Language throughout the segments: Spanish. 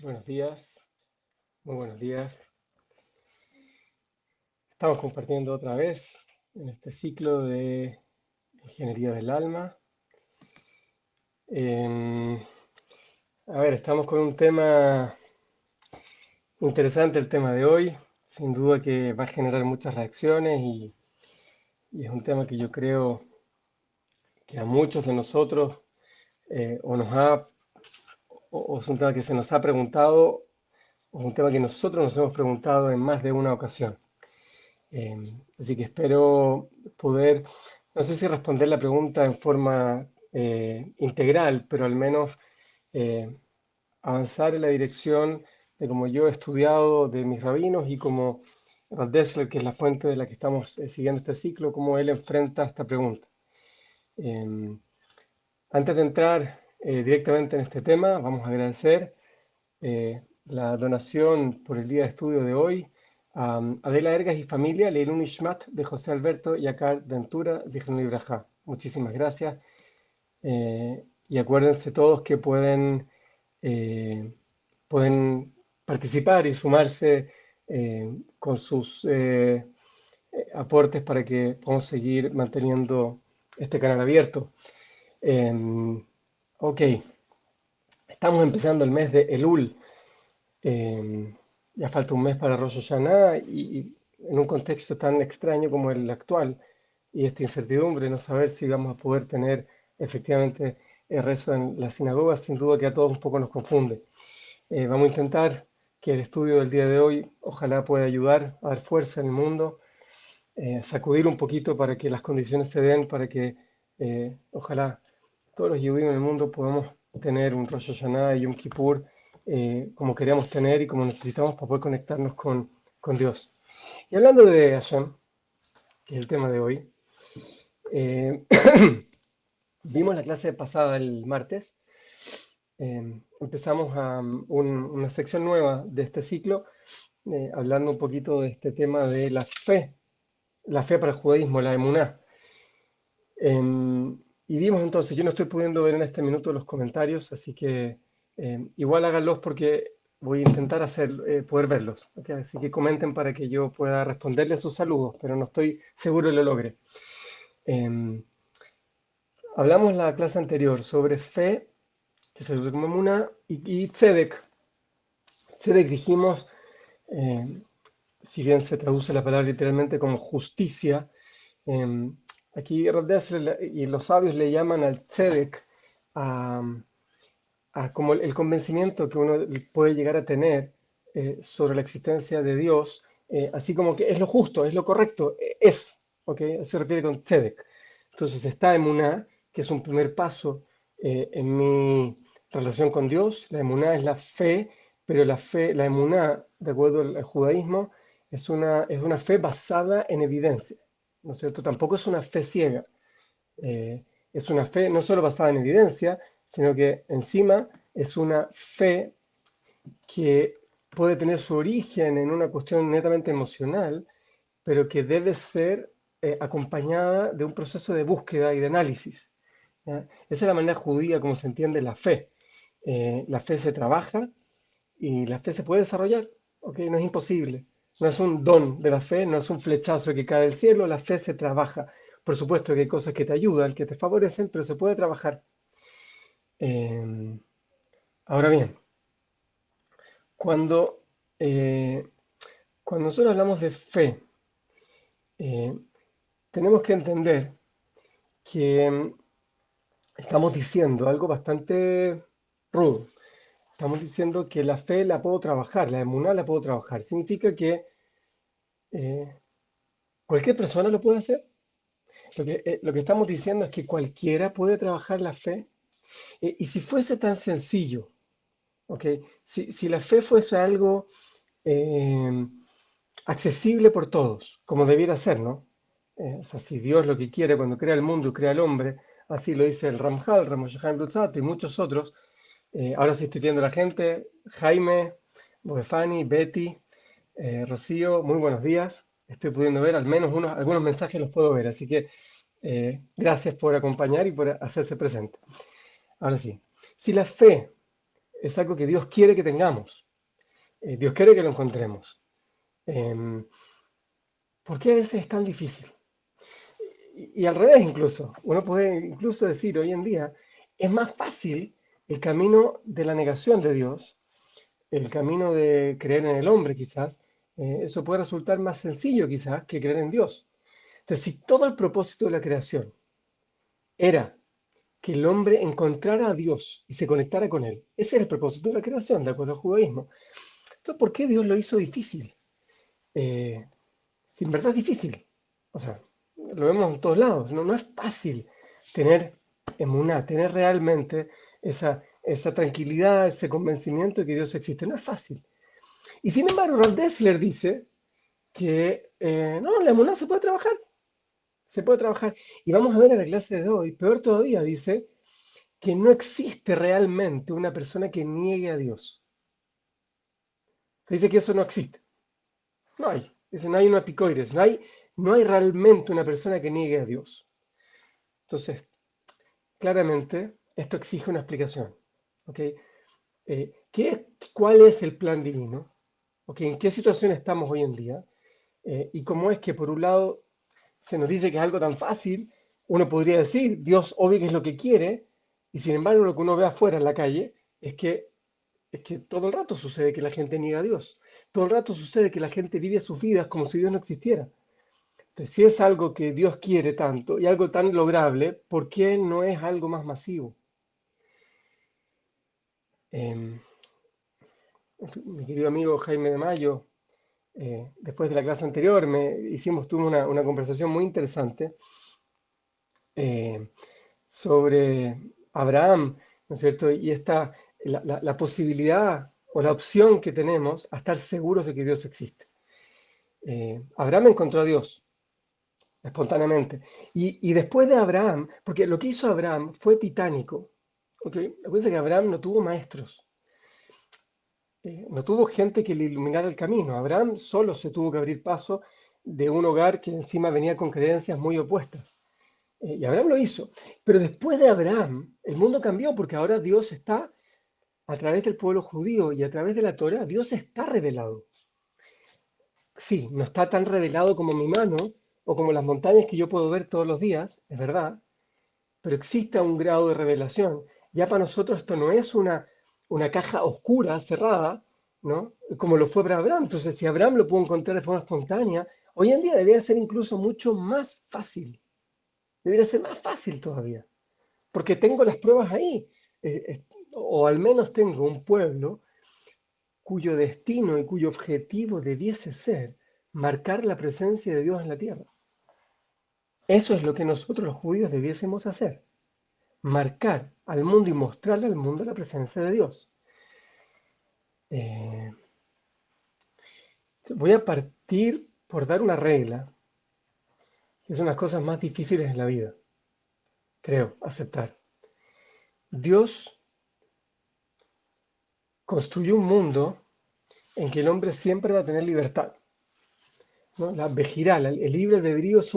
Buenos días, muy buenos días. Estamos compartiendo otra vez en este ciclo de Ingeniería del Alma. Em, estamos con un tema interesante, el tema de hoy. Sin duda que va a generar muchas reacciones y es un tema que yo creo que a muchos de nosotros o nos ha, o es un tema que se nos ha preguntado, o es un tema que nosotros nos hemos preguntado en más de una ocasión. Así que espero poder, no sé si responder la pregunta en forma integral, pero al menos eh, avanzar en la dirección de como yo he estudiado de mis rabinos y como Rav Dessler, que es la fuente de la que estamos siguiendo este ciclo, cómo él enfrenta esta pregunta. Em, Antes de entrar directamente en este tema, vamos a agradecer la donación por el día de estudio de hoy a Adela Ergas y familia, Leilun Ishmat de José Alberto y Akar Ventura, Zichron Libraja. Muchísimas gracias. Y acuérdense todos que pueden participar y sumarse con sus aportes para que podamos seguir manteniendo este canal abierto. Ok, estamos empezando el mes de Elul. Eh, ya falta un mes para Rosh Hashanah y en un contexto tan extraño como el actual y esta incertidumbre, no saber si vamos a poder tener efectivamente el rezo en la sinagoga, sin duda que a todos un poco nos confunde. Vamos a intentar que el estudio del día de hoy ojalá pueda ayudar a dar fuerza en el mundo, sacudir un poquito para que las condiciones se den, para que ojalá todos los judíos en el mundo podamos tener un Rosh Hashanah y un Kippur como queríamos tener y como necesitamos para poder conectarnos con Dios. Y hablando de Hashem, que es el tema de hoy, eh, vimos la clase pasada el martes, empezamos una sección nueva de este ciclo, hablando un poquito de este tema de la fe para el judaísmo, la emuná. Y vimos entonces, yo no estoy pudiendo ver en este minuto los comentarios, así que igual háganlos porque voy a intentar poder verlos. ¿Ok? Así que comenten para que yo pueda responderles sus saludos, pero no estoy seguro que lo logre. Em, Hablamos la clase anterior sobre fe, que se traduce como emuná, y tzedek. Tzedek dijimos, em, si bien se traduce la palabra literalmente como justicia, em, aquí Rav Dessler y los sabios le llaman al tzedek a, como el convencimiento que uno puede llegar a tener sobre la existencia de Dios, así como que es lo justo, es lo correcto, es, ¿ok? Eso se refiere con tzedek. Entonces está emuná, que es un primer paso en mi relación con Dios. La emuná es la fe, pero la fe, la emuná, de acuerdo al judaísmo, es una fe basada en evidencia, ¿no es cierto? Tampoco es una fe ciega. Eh, es una fe no solo basada en evidencia, sino que encima es una fe que puede tener su origen en una cuestión netamente emocional, pero que debe ser acompañada de un proceso de búsqueda y de análisis. ¿Ya? Esa es la manera judía como se entiende la fe. La fe se trabaja y la fe se puede desarrollar, ¿ok? No es imposible. No es un don de la fe, no es un flechazo que cae del cielo, la fe se trabaja. Por supuesto que hay cosas que te ayudan, que te favorecen, pero se puede trabajar. Eh, Ahora bien, cuando, eh, cuando nosotros hablamos de fe, eh, tenemos que entender que estamos diciendo algo bastante rudo. Estamos diciendo que la fe la puedo trabajar, la emuná la puedo trabajar. Significa que eh, cualquier persona lo puede hacer. Lo que estamos diciendo es que cualquiera puede trabajar la fe. Y si fuese tan sencillo, ¿ok? Si la fe fuese algo eh, accesible por todos, como debiera ser, ¿no? O sea, si Dios lo que quiere cuando crea el mundo y crea al hombre, así lo dice el Ramjal, Ramos Chaim Luzzatto y muchos otros. Ahora sí estoy viendo a la gente, Jaime, Bofefani, Betty, Rocío, muy buenos días. Estoy pudiendo ver, al menos algunos mensajes los puedo ver, así que gracias por acompañar y por hacerse presente. Ahora sí, si la fe es algo que Dios quiere que tengamos. Dios quiere que lo encontremos. Em, ¿Por qué a veces es tan difícil? Y al revés incluso, uno puede incluso decir hoy en día, es más fácil el camino de la negación de Dios, el camino de creer en el hombre quizás, eso puede resultar más sencillo quizás que creer en Dios. Entonces, si todo el propósito de la creación era que el hombre encontrara a Dios y se conectara con él, ese era el propósito de la creación, de acuerdo al judaísmo. Entonces, ¿por qué Dios lo hizo difícil? Eh, si en verdad es difícil, o sea, lo vemos en todos lados, no, no es fácil tener emuná, tener realmente esa tranquilidad, ese convencimiento de que Dios existe, no es fácil. Y sin embargo, Rav Dessler dice que no, la emuná se puede trabajar, se puede trabajar. Y vamos a ver en la clase de hoy, peor todavía, dice que no existe realmente una persona que niegue a Dios. Se dice que eso no existe, no hay. Dice, no hay una picoides, no hay realmente una persona que niegue a Dios. Entonces, claramente, esto exige una explicación. ¿Ok? ¿Cuál es el plan divino? ¿Ok? ¿En qué situación estamos hoy en día? Y cómo es que, por un lado, se nos dice que es algo tan fácil, uno podría decir, Dios obvio que es lo que quiere, y sin embargo lo que uno ve afuera en la calle es que todo el rato sucede que la gente niega a Dios. Todo el rato sucede que la gente vive sus vidas como si Dios no existiera. Entonces, si es algo que Dios quiere tanto y algo tan lograble, ¿por qué no es algo más masivo? Eh, Mi querido amigo Jaime de Mayo, después de la clase anterior, tuvimos una conversación muy interesante eh, sobre Abraham, ¿no es cierto? Y la posibilidad o la opción que tenemos a estar seguros de que Dios existe. Abraham encontró a Dios espontáneamente. Y después de Abraham, porque lo que hizo Abraham fue titánico. ¿Ok? Acuérdense que Abraham no tuvo maestros, no tuvo gente que le iluminara el camino. Abraham solo se tuvo que abrir paso de un hogar que encima venía con creencias muy opuestas. Y Abraham lo hizo. Pero después de Abraham, el mundo cambió porque ahora Dios está, a través del pueblo judío y a través de la Torá, Dios está revelado. Sí, no está tan revelado como mi mano o como las montañas que yo puedo ver todos los días, es verdad, pero existe un grado de revelación. Ya para nosotros esto no es una caja oscura, cerrada, ¿no? Como lo fue para Abraham. Entonces, si Abraham lo pudo encontrar de forma espontánea, hoy en día debería ser incluso mucho más fácil. Debería ser más fácil todavía, porque tengo las pruebas ahí. O al menos tengo un pueblo cuyo destino y cuyo objetivo debiese ser marcar la presencia de Dios en la tierra. Eso es lo que nosotros los judíos debiésemos hacer, marcar al mundo y mostrarle al mundo la presencia de Dios. Eh, Voy a partir por dar una regla, que es una de las cosas más difíciles en la vida, creo, aceptar. Dios construyó un mundo en que el hombre siempre va a tener libertad, ¿no? La vejiral, el libre albedrío es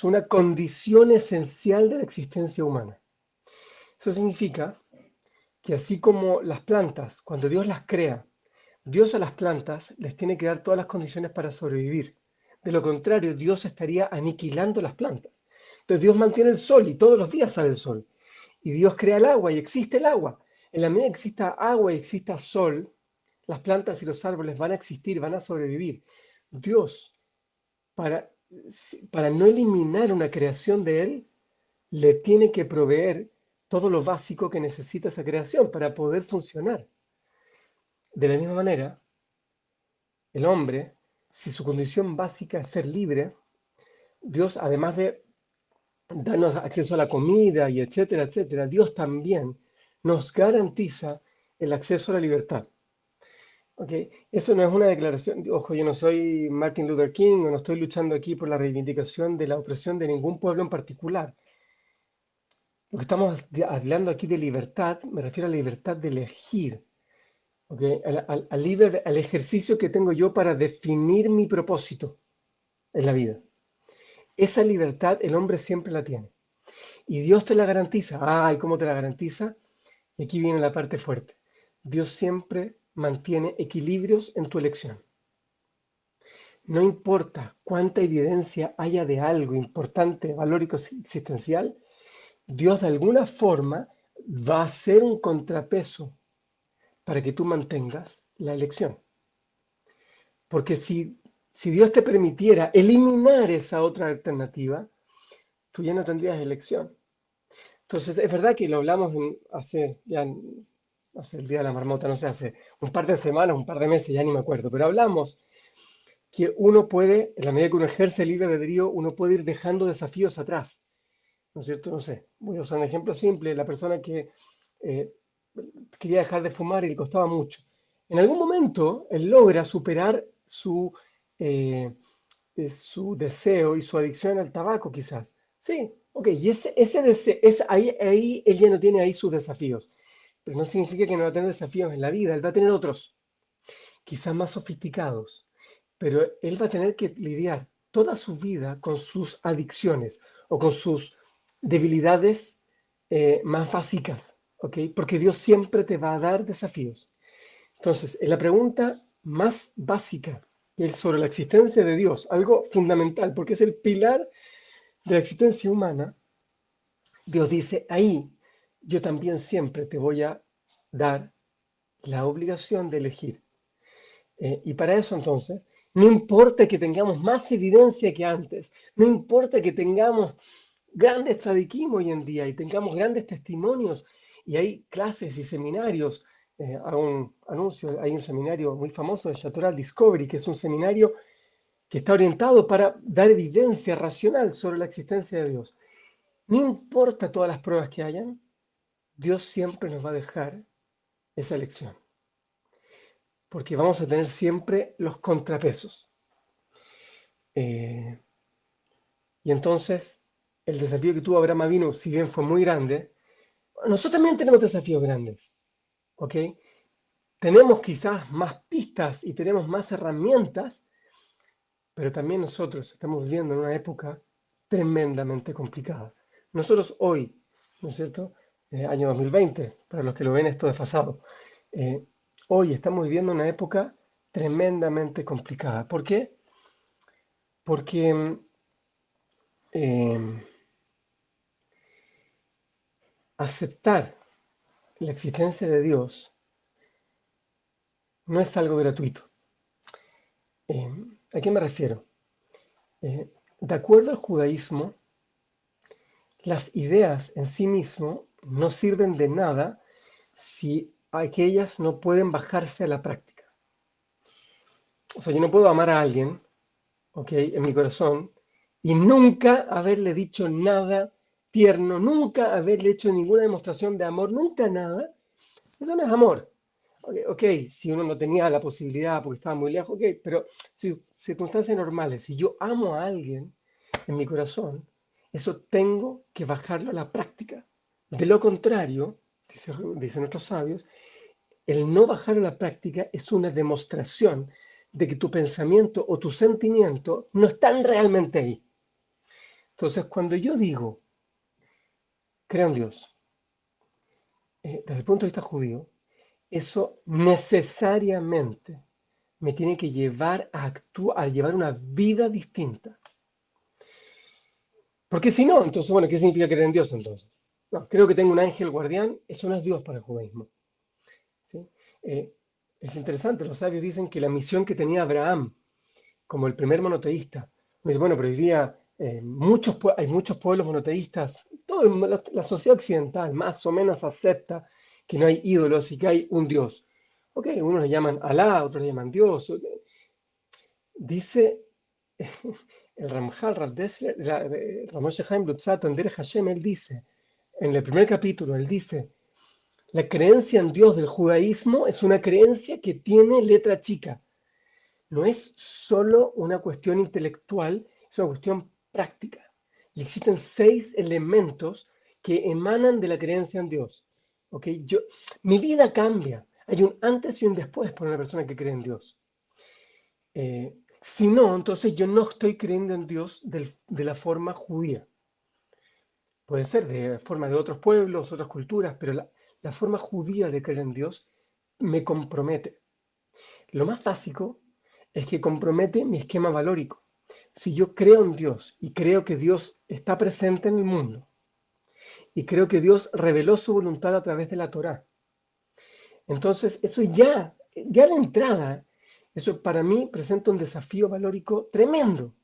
una condición esencial de la existencia humana. Eso significa que así como las plantas, cuando Dios las crea, Dios a las plantas les tiene que dar todas las condiciones para sobrevivir. De lo contrario, Dios estaría aniquilando las plantas. Entonces Dios mantiene el sol y todos los días sale el sol. Y Dios crea el agua y existe el agua. En la medida que exista agua y exista sol, las plantas y los árboles van a existir, van a sobrevivir. Dios, para, para no eliminar una creación de Él, le tiene que proveer todo lo básico que necesita esa creación para poder funcionar. De la misma manera, el hombre, si su condición básica es ser libre, Dios, además de darnos acceso a la comida y etcétera, etcétera, Dios también nos garantiza el acceso a la libertad. ¿Ok? Eso no es una declaración, ojo, yo no soy Martin Luther King o no estoy luchando aquí por la reivindicación de la opresión de ningún pueblo en particular. Lo que estamos hablando aquí de libertad, me refiero a la libertad de elegir, ¿ok? Al ejercicio que tengo yo para definir mi propósito en la vida. Esa libertad el hombre siempre la tiene. Y Dios te la garantiza. ¿Y cómo te la garantiza? Y aquí viene la parte fuerte. Dios siempre mantiene equilibrios en tu elección. No importa cuánta evidencia haya de algo importante, valórico, existencial, Dios de alguna forma va a ser un contrapeso para que tú mantengas la elección. Porque si Dios te permitiera eliminar esa otra alternativa, tú ya no tendrías elección. Entonces, es verdad que lo hablamos hace el día de la marmota, no sé, hace un par de semanas, un par de meses, ya ni me acuerdo, pero hablamos que uno puede, en la medida que uno ejerce el libre albedrío, uno puede ir dejando desafíos atrás, ¿no es cierto? No sé, voy a usar un ejemplo simple, la persona que eh, quería dejar de fumar y le costaba mucho. En algún momento, él logra superar eh, su deseo y su adicción al tabaco, quizás. Sí, ok, y ese deseo, ahí él ya no tiene ahí sus desafíos, pero no significa que no va a tener desafíos en la vida, él va a tener otros, quizás más sofisticados, pero él va a tener que lidiar toda su vida con sus adicciones o con sus debilidades más básicas, ¿ok? Porque Dios siempre te va a dar desafíos. Entonces, en la pregunta más básica, que es sobre la existencia de Dios, algo fundamental, porque es el pilar de la existencia humana, Dios dice, ahí yo también siempre te voy a dar la obligación de elegir. Y para eso entonces, no importa que tengamos más evidencia que antes, no importa que tengamos grandes tzadikim hoy en día y tengamos grandes testimonios y hay clases y seminarios, hago un anuncio, hay un seminario muy famoso de Shatoral Discovery, que es un seminario que está orientado para dar evidencia racional sobre la existencia de Dios. No importa todas las pruebas que hayan, Dios siempre nos va a dejar esa elección, porque vamos a tener siempre los contrapesos. Eh, y entonces, el desafío que tuvo Abraham Avinu, si bien fue muy grande, nosotros también tenemos desafíos grandes, ¿ok? Tenemos quizás más pistas y tenemos más herramientas, pero también nosotros estamos viviendo en una época tremendamente complicada. Nosotros hoy, ¿no es cierto? Año 2020, para los que lo ven esto desfasado, eh, hoy estamos viviendo una época tremendamente complicada. ¿Por qué? Porque eh, aceptar la existencia de Dios no es algo gratuito. Eh, ¿A qué me refiero? De acuerdo al judaísmo, las ideas en sí mismo no sirven de nada si aquellas no pueden bajarse a la práctica. O sea, yo no puedo amar a alguien, ¿ok? En mi corazón y nunca haberle dicho nada tierno, nunca haberle hecho ninguna demostración de amor, nunca nada. Eso no es amor. Ok, si uno no tenía la posibilidad porque estaba muy lejos, ok, pero si circunstancias normales, si yo amo a alguien en mi corazón, eso tengo que bajarlo a la práctica. De lo contrario, dicen nuestros sabios, el no bajar a la práctica es una demostración de que tu pensamiento o tu sentimiento no están realmente ahí. Entonces, cuando yo digo, creo en Dios, desde el punto de vista judío, eso necesariamente me tiene que llevar a llevar una vida distinta. Porque si no, entonces, bueno, ¿qué significa creer en Dios entonces? No, creo que tengo un ángel guardián, eso no es Dios para el judaísmo. ¿Sí? Eh, es interesante, los sabios dicen que la misión que tenía Abraham como el primer monoteísta, me dice, bueno, pero hoy día hay muchos pueblos monoteístas, la sociedad occidental más o menos acepta que no hay ídolos y que hay un Dios. Ok, unos le llaman Alá, otros le llaman Dios. Dice el Ramjal, Ramoshe Chaim Luzzatto, en Derech Hashem, él dice, en el primer capítulo, él dice, la creencia en Dios del judaísmo es una creencia que tiene letra chica. No es solo una cuestión intelectual, es una cuestión práctica. Y existen 6 elementos que emanan de la creencia en Dios. ¿Okay? Mi vida cambia. Hay un antes y un después para una persona que cree en Dios. Si no, entonces yo no estoy creyendo en Dios de la forma judía. Puede ser de forma de otros pueblos, otras culturas, pero la forma judía de creer en Dios me compromete. Lo más básico es que compromete mi esquema valórico. Si yo creo en Dios y creo que Dios está presente en el mundo y creo que Dios reveló su voluntad a través de la Torá, entonces eso ya de entrada, eso para mí presenta un desafío valórico tremendo,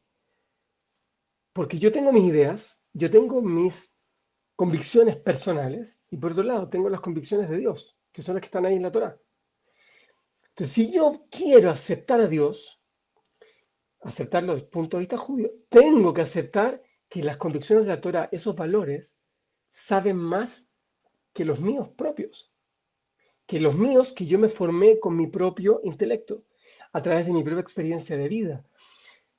porque yo tengo mis ideas, yo tengo mis convicciones personales y por otro lado tengo las convicciones de Dios, que son las que están ahí en la Torá. Entonces, si yo quiero aceptar a Dios, aceptarlo desde el punto de vista judío, tengo que aceptar que las convicciones de la Torá, esos valores, saben más que los míos propios, que los míos que yo me formé con mi propio intelecto, a través de mi propia experiencia de vida.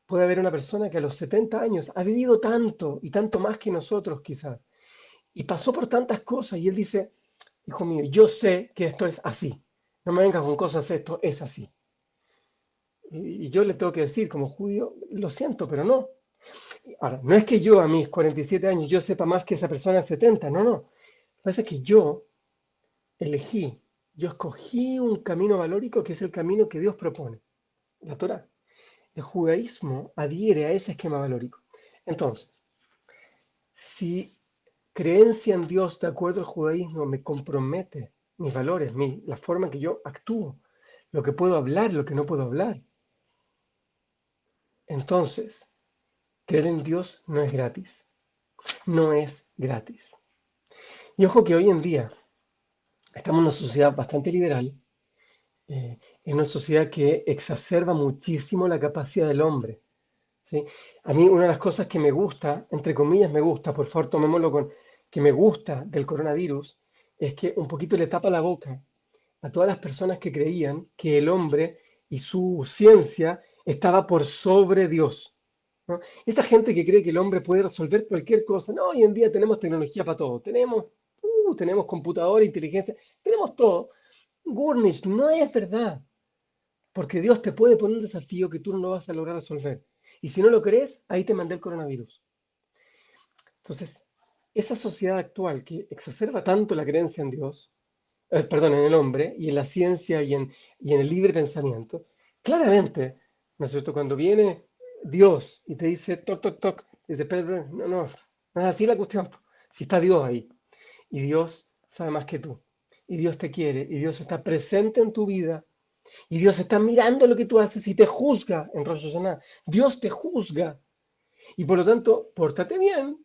Puede haber una persona que a los 70 años ha vivido tanto y tanto más que nosotros quizás, y pasó por tantas cosas y él dice, hijo mío, yo sé que esto es así, no me vengas con cosas, esto es así. Y yo le tengo que decir como judío, lo siento, pero no. Ahora, no es que yo a mis 47 años yo sepa más que esa persona de 70, no, no. Lo que pasa es que yo elegí, yo escogí un camino valórico que es el camino que Dios propone, la Torá. El judaísmo adhiere a ese esquema valórico. Entonces, si creencia en Dios de acuerdo al judaísmo me compromete mis valores, la forma en que yo actúo, lo que puedo hablar, lo que no puedo hablar, entonces creer en Dios no es gratis, no es gratis. Y ojo que hoy en día estamos en una sociedad bastante liberal, en una sociedad que exacerba muchísimo la capacidad del hombre, ¿sí? A mí una de las cosas que me gusta, entre comillas me gusta, por favor tomémoslo con que me gusta del coronavirus, es que un poquito le tapa la boca a todas las personas que creían que el hombre y su ciencia estaba por sobre Dios, ¿no? Esa gente que cree que el hombre puede resolver cualquier cosa, no, hoy en día tenemos tecnología para todo, tenemos computadora, inteligencia, tenemos todo. Gurnish, no es verdad, porque Dios te puede poner un desafío que tú no vas a lograr resolver. Y si no lo crees, ahí te mandé el coronavirus. Entonces, esa sociedad actual que exacerba tanto la creencia en Dios, perdón, en el hombre y en la ciencia y en el libre pensamiento, claramente, ¿no es cierto? Cuando viene Dios y te dice toc, toc, toc, dice, pero, no, no, no es así la cuestión. Si está Dios ahí y Dios sabe más que tú y Dios te quiere y Dios está presente en tu vida y Dios está mirando lo que tú haces y te juzga en Rosh Hashanah. Dios te juzga y por lo tanto, pórtate bien,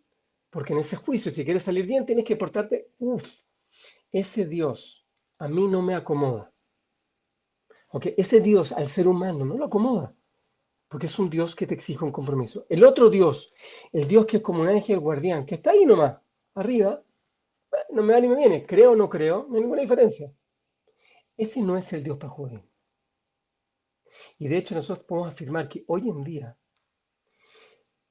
porque en ese juicio, si quieres salir bien, tienes que portarte, ese Dios a mí no me acomoda. ¿Ok? Ese Dios al ser humano no lo acomoda, porque es un Dios que te exige un compromiso. El otro Dios, el Dios que es como un ángel guardián, que está ahí nomás, arriba, no me va ni me viene, creo o no creo, no hay ninguna diferencia. Ese no es el Dios para jugar. Y de hecho nosotros podemos afirmar que hoy en día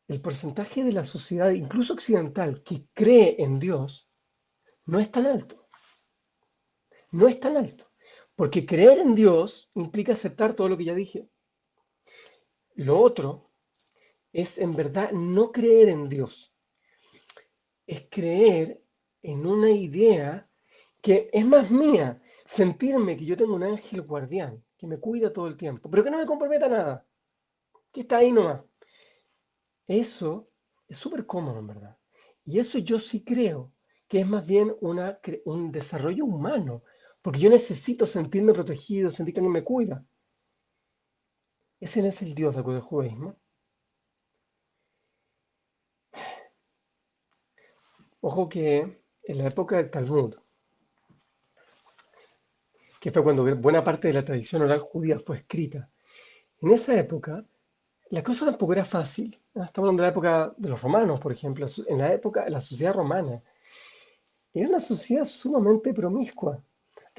el porcentaje de la sociedad, incluso occidental, que cree en Dios, no es tan alto. No es tan alto. Porque creer en Dios implica aceptar todo lo que ya dije. Lo otro es en verdad no creer en Dios. Es creer en una idea que es más mía. Sentirme que yo tengo un ángel guardián que me cuida todo el tiempo, pero que no me comprometa a nada, que está ahí nomás. Eso es súper cómodo, en verdad. Y eso yo sí creo que es más bien un desarrollo humano, porque yo necesito sentirme protegido, sentir que alguien me cuida. Ese no es el Dios de acuerdo al judaísmo. Ojo que en la época del Talmud, que fue cuando buena parte de la tradición oral judía fue escrita, en esa época la cosa tampoco era fácil, ¿no? Estamos hablando de la época de los romanos, por ejemplo. En la época, de la sociedad romana, era una sociedad sumamente promiscua.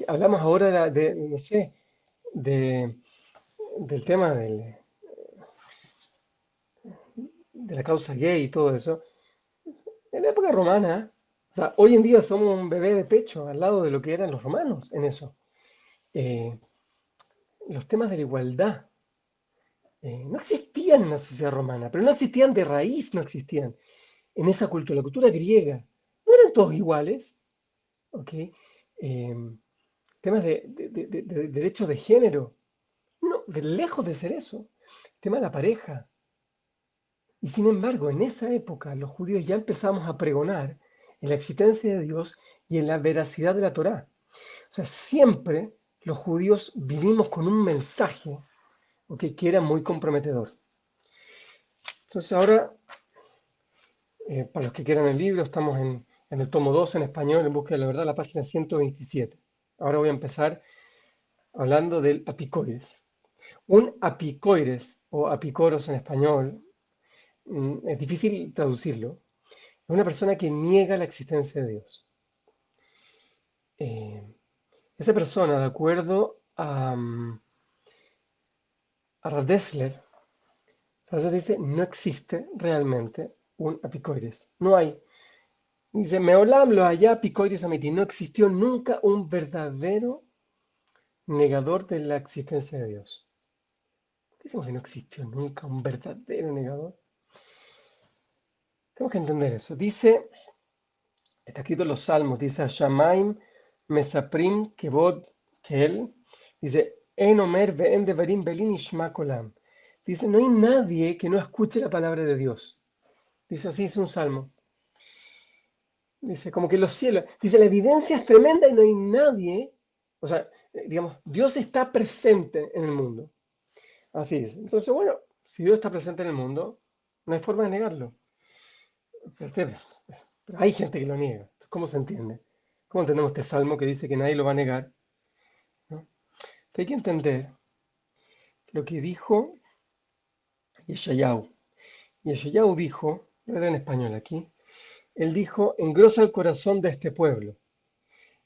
Hablamos ahora no sé, de, del tema de la causa gay y todo eso. En la época romana, o sea, hoy en día somos un bebé de pecho al lado de lo que eran los romanos en eso. Eh, los temas de la igualdad no existían en la sociedad romana, pero no existían de raíz, no existían en esa cultura, la cultura griega. No eran todos iguales, ¿ok? eh, temas de derechos de género. No, lejos de ser eso. Tema de la pareja. Y sin embargo, en esa época los judíos ya empezamos a pregonar en la existencia de Dios y en la veracidad de la Torá. O sea, siempre los judíos vivimos con un mensaje, ¿ok?, que era muy comprometedor. Entonces ahora, para los que quieran el libro, estamos en el tomo 2 en español, en Búsqueda de la Verdad, la página 127. Ahora voy a empezar hablando del apicoides. Un apicoides, o apicoros en español, es difícil traducirlo. Es una persona que niega la existencia de Dios. Eh, Esa persona, de acuerdo a Rav Dessler, entonces dice, no existe realmente un apicoides. No hay. Dice, Meolam lo haya apicoides amiti. No existió nunca un verdadero negador de la existencia de Dios. ¿Por qué decimos que no existió nunca un verdadero negador? Tenemos que entender eso. Dice, está escrito en los Salmos, dice, Shamaim mesaprim kevod kel. Dice, En omer ve'en devarim belin ishma kolam. Dice, no hay nadie que no escuche la palabra de Dios. Dice así, es un salmo. Dice, como que los cielos, dice, la evidencia es tremenda y no hay nadie, o sea, digamos, Dios está presente en el mundo. Así es. Entonces, bueno, si Dios está presente en el mundo, no hay forma de negarlo. Pero hay gente que lo niega. ¿Cómo se entiende? ¿Cómo entendemos este salmo que dice que nadie lo va a negar? ¿No? Entonces hay que entender lo que dijo Yeshayahu. Yeshayahu dijo, lo voy a leer en español aquí, él dijo, engrosa el corazón de este pueblo,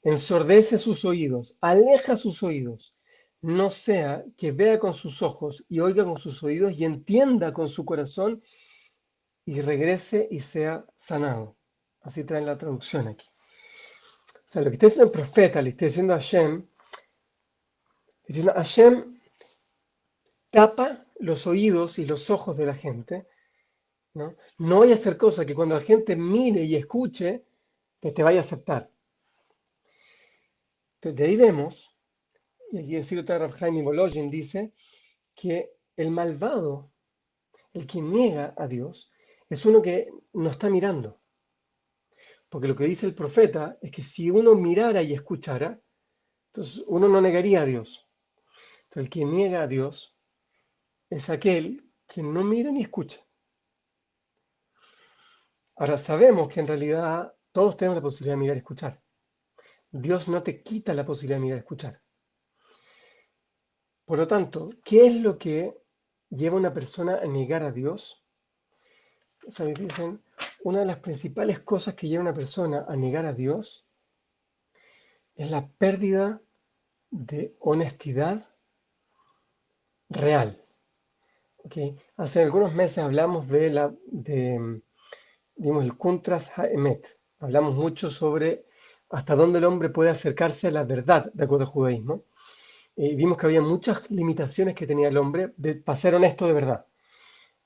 ensordece sus oídos, aleja sus oídos, no sea que vea con sus ojos y oiga con sus oídos y entienda con su corazón y regrese y sea sanado. Así trae la traducción aquí. O sea, lo que está diciendo el profeta, le está diciendo a Hashem tapa los oídos y los ojos de la gente, ¿no? No vaya a hacer cosa que cuando la gente mire y escuche, que te vaya a aceptar. Entonces, de ahí vemos, y aquí el Sirota Rav Chaim Volozhin dice, que el malvado, el que niega a Dios, es uno que no está mirando. Porque lo que dice el profeta es que si uno mirara y escuchara, entonces uno no negaría a Dios. Entonces el que niega a Dios es aquel que no mira ni escucha. Ahora sabemos que en realidad todos tenemos la posibilidad de mirar y escuchar. Dios no te quita la posibilidad de mirar y escuchar. Por lo tanto, ¿qué es lo que lleva a una persona a negar a Dios? ¿Sabes? Dicen, una de las principales cosas que lleva a una persona a negar a Dios es la pérdida de honestidad real. ¿Okay? Hace algunos meses hablamos digamos, el Kuntras Haemet. Hablamos mucho sobre hasta dónde el hombre puede acercarse a la verdad, de acuerdo al judaísmo. Vimos que había muchas limitaciones que tenía el hombre para ser honesto de verdad.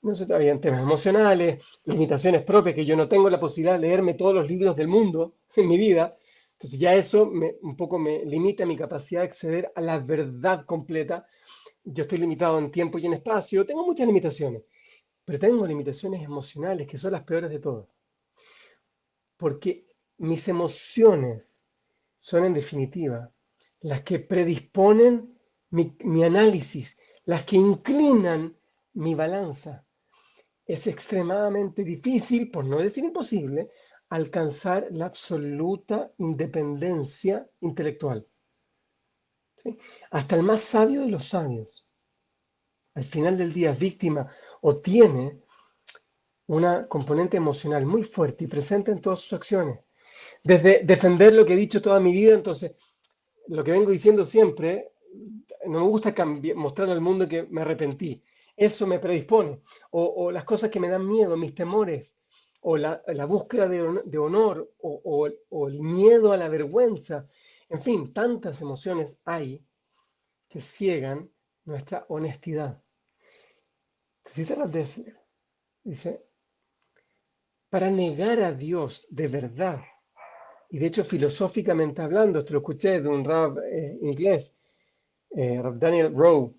No sé, había temas emocionales, limitaciones propias, que yo no tengo la posibilidad de leerme todos los libros del mundo en mi vida. Entonces ya eso un poco me limita mi capacidad de acceder a la verdad completa. Yo estoy limitado en tiempo y en espacio, tengo muchas limitaciones, pero tengo limitaciones emocionales que son las peores de todas. Porque mis emociones son en definitiva las que predisponen mi análisis, las que inclinan mi balanza. Es extremadamente difícil, por no decir imposible, alcanzar la absoluta independencia intelectual. ¿Sí? Hasta el más sabio de los sabios, al final del día, es víctima o tiene una componente emocional muy fuerte y presente en todas sus acciones. Desde defender lo que he dicho toda mi vida, entonces, lo que vengo diciendo siempre, no me gusta mostrar al mundo que me arrepentí. Eso me predispone. O las cosas que me dan miedo, mis temores, o la búsqueda de honor, o el miedo a la vergüenza. En fin, tantas emociones hay que ciegan nuestra honestidad. Entonces dice Rav Dessler, dice, para negar a Dios de verdad, Y de hecho, filosóficamente hablando, esto lo escuché de un rab inglés, Rab Daniel Rowe,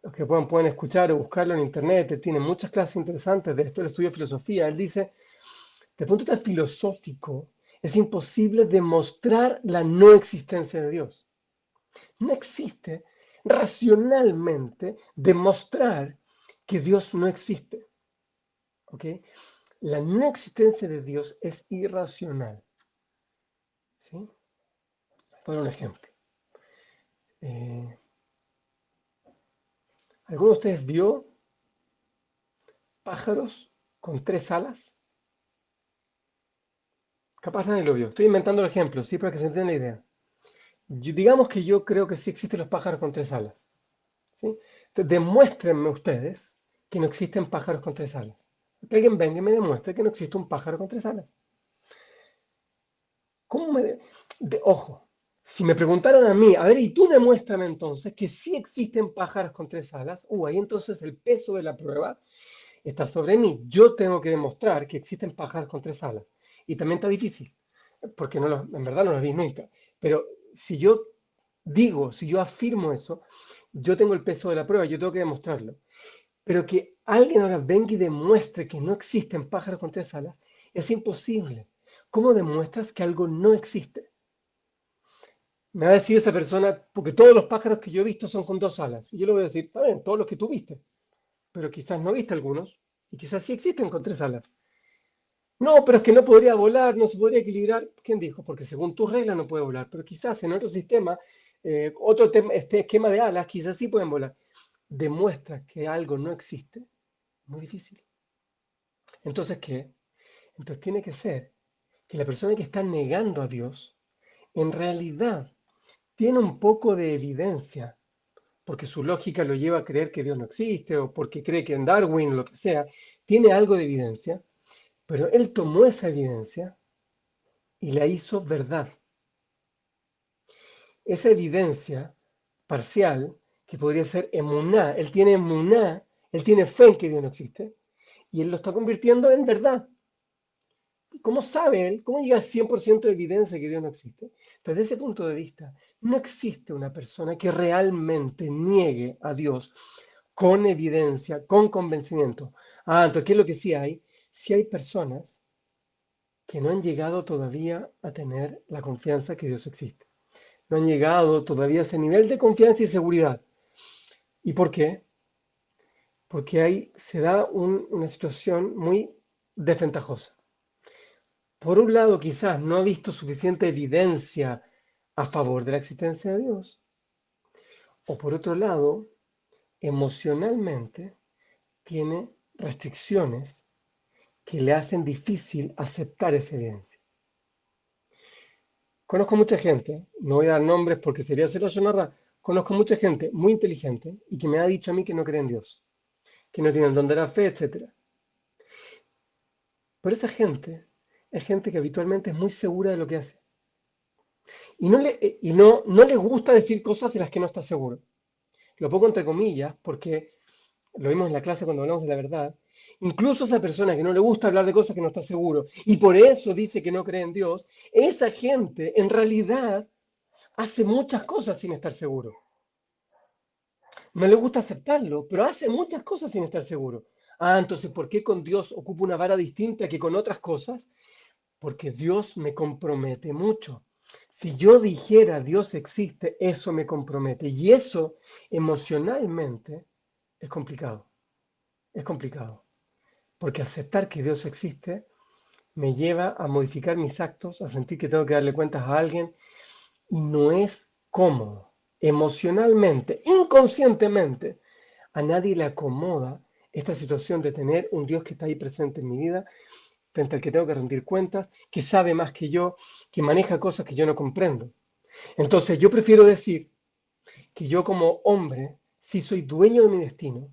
los que pueden escuchar o buscarlo en internet, él tiene muchas clases interesantes de esto, el estudio de filosofía. Él dice, desde el punto de vista filosófico, es imposible demostrar la no existencia de Dios. No existe racionalmente demostrar que Dios no existe. ¿Ok? La no existencia de Dios es irracional. ¿Sí? Por un ejemplo. Eh, ¿Alguno de ustedes vio pájaros con 3 alas? Capaz nadie lo vio. Estoy inventando el ejemplo, ¿sí? Para que se entienda la idea. Digamos que yo creo que sí existen los pájaros con 3 alas. ¿Sí? Entonces, demuéstrenme ustedes que no existen pájaros con 3 alas. Que alguien venga y me demuestre que no existe un pájaro con 3 alas. ¿Cómo ojo, si me preguntaran a mí, a ver, y tú demuéstrame entonces que sí existen pájaros con 3 alas, ahí entonces el peso de la prueba está sobre mí. Yo tengo que demostrar que existen pájaros con 3 alas. Y también está difícil, porque en verdad no los vi nunca. Pero si yo digo, si yo afirmo eso, yo tengo el peso de la prueba, yo tengo que demostrarlo. Pero que alguien ahora venga y demuestre que no existen pájaros con 3 alas, es imposible. ¿Cómo demuestras que algo no existe? Me va a decir esa persona, porque todos los pájaros que yo he visto son con 2 alas. Y yo le voy a decir, está bien, todos los que tú viste, pero quizás no viste algunos, y quizás sí existen con 3 alas. No, pero es que no podría volar, no se podría equilibrar. ¿Quién dijo? Porque según tus reglas no puede volar, pero quizás en otro sistema, este esquema de alas, quizás sí pueden volar. Demuestra que algo no existe. Muy difícil. Entonces, ¿qué? Entonces tiene que ser que la persona que está negando a Dios, en realidad tiene un poco de evidencia, porque su lógica lo lleva a creer que Dios no existe, o porque cree que en Darwin, lo que sea, tiene algo de evidencia, pero él tomó esa evidencia y la hizo verdad. Esa evidencia parcial, que podría ser emuná, él tiene fe en que Dios no existe, y él lo está convirtiendo en verdad. ¿Cómo sabe él? ¿Cómo llega a 100% de evidencia que Dios no existe? Entonces, desde ese punto de vista, no existe una persona que realmente niegue a Dios con evidencia, con convencimiento. Entonces, ¿qué es lo que sí hay? Sí hay personas que no han llegado todavía a tener la confianza que Dios existe. No han llegado todavía a ese nivel de confianza y seguridad. ¿Y por qué? Porque ahí se da una situación muy desventajosa. Por un lado, quizás no ha visto suficiente evidencia a favor de la existencia de Dios, o por otro lado, emocionalmente tiene restricciones que le hacen difícil aceptar esa evidencia. Conozco mucha gente, no voy a dar nombres porque sería hacerlo sonar, conozco mucha gente muy inteligente y que me ha dicho a mí que no cree en Dios, que no tienen don de la fe, etc. Pero esa gente es gente que habitualmente es muy segura de lo que hace. Y no le gusta decir cosas de las que no está seguro. Lo pongo entre comillas porque lo vimos en la clase cuando hablamos de la verdad. Incluso esa persona que no le gusta hablar de cosas que no está seguro y por eso dice que no cree en Dios, esa gente en realidad hace muchas cosas sin estar seguro. No le gusta aceptarlo, pero hace muchas cosas sin estar seguro. Entonces, ¿por qué con Dios ocupa una vara distinta que con otras cosas? Porque Dios me compromete mucho. Si yo dijera Dios existe, eso me compromete. Y eso emocionalmente es complicado. Es complicado. Porque aceptar que Dios existe me lleva a modificar mis actos, a sentir que tengo que darle cuentas a alguien. Y no es cómodo. Emocionalmente, inconscientemente, a nadie le acomoda esta situación de tener un Dios que está ahí presente en mi vida, frente al que tengo que rendir cuentas, que sabe más que yo, que maneja cosas que yo no comprendo. Entonces yo prefiero decir que yo como hombre sí soy dueño de mi destino,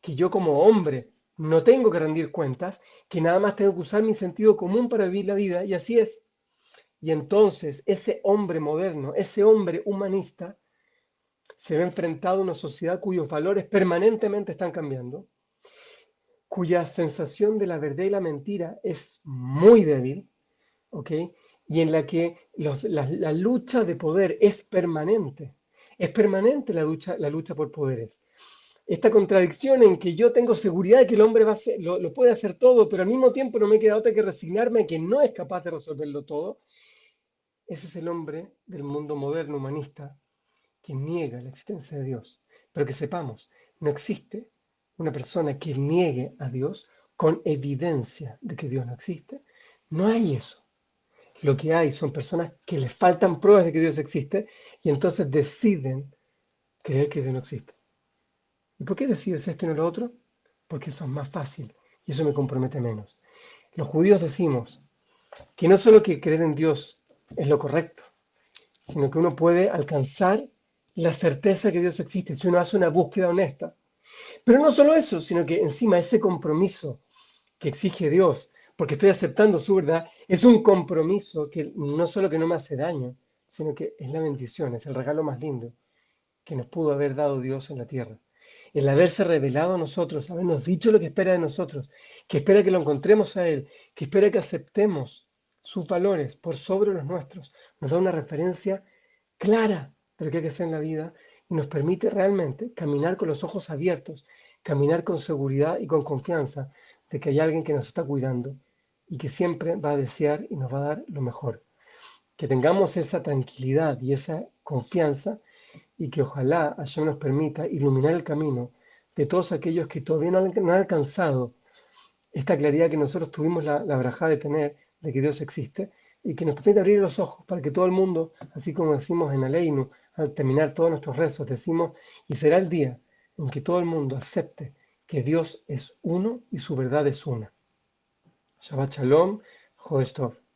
que yo como hombre no tengo que rendir cuentas, que nada más tengo que usar mi sentido común para vivir la vida, y así es. Y entonces ese hombre moderno, ese hombre humanista, se ve enfrentado a una sociedad cuyos valores permanentemente están cambiando, cuya sensación de la verdad y la mentira es muy débil, ¿ok? y en la que la lucha de poder es permanente. Es permanente la lucha por poderes. Esta contradicción en que yo tengo seguridad de que el hombre lo puede hacer todo, pero al mismo tiempo no me queda otra que resignarme a que no es capaz de resolverlo todo. Ese es el hombre del mundo moderno humanista que niega la existencia de Dios. Pero que sepamos, no existe una persona que niegue a Dios con evidencia de que Dios no existe. No hay eso. Lo que hay son personas que les faltan pruebas de que Dios existe y entonces deciden creer que Dios no existe. ¿Y por qué decides esto y no lo otro? Porque eso es más fácil y eso me compromete menos. Los judíos decimos que no solo que creer en Dios es lo correcto, sino que uno puede alcanzar la certeza de que Dios existe si uno hace una búsqueda honesta. Pero no solo eso, sino que encima ese compromiso que exige Dios, porque estoy aceptando su verdad, es un compromiso que no solo que no me hace daño, sino que es la bendición, es el regalo más lindo que nos pudo haber dado Dios en la tierra. El haberse revelado a nosotros, habernos dicho lo que espera de nosotros, que espera que lo encontremos a Él, que espera que aceptemos sus valores por sobre los nuestros, nos da una referencia clara de lo que hay que hacer en la vida y nos permite realmente caminar con los ojos abiertos, caminar con seguridad y con confianza de que hay alguien que nos está cuidando y que siempre va a desear y nos va a dar lo mejor. Que tengamos esa tranquilidad y esa confianza y que ojalá Hashem nos permita iluminar el camino de todos aquellos que todavía no han alcanzado esta claridad que nosotros tuvimos la verajá de tener, de que Dios existe, y que nos permita abrir los ojos para que todo el mundo, así como decimos en Aleinu, al terminar todos nuestros rezos, decimos, y será el día en que todo el mundo acepte que Dios es uno y su verdad es una. Shabbat Shalom, Jodesh Tov.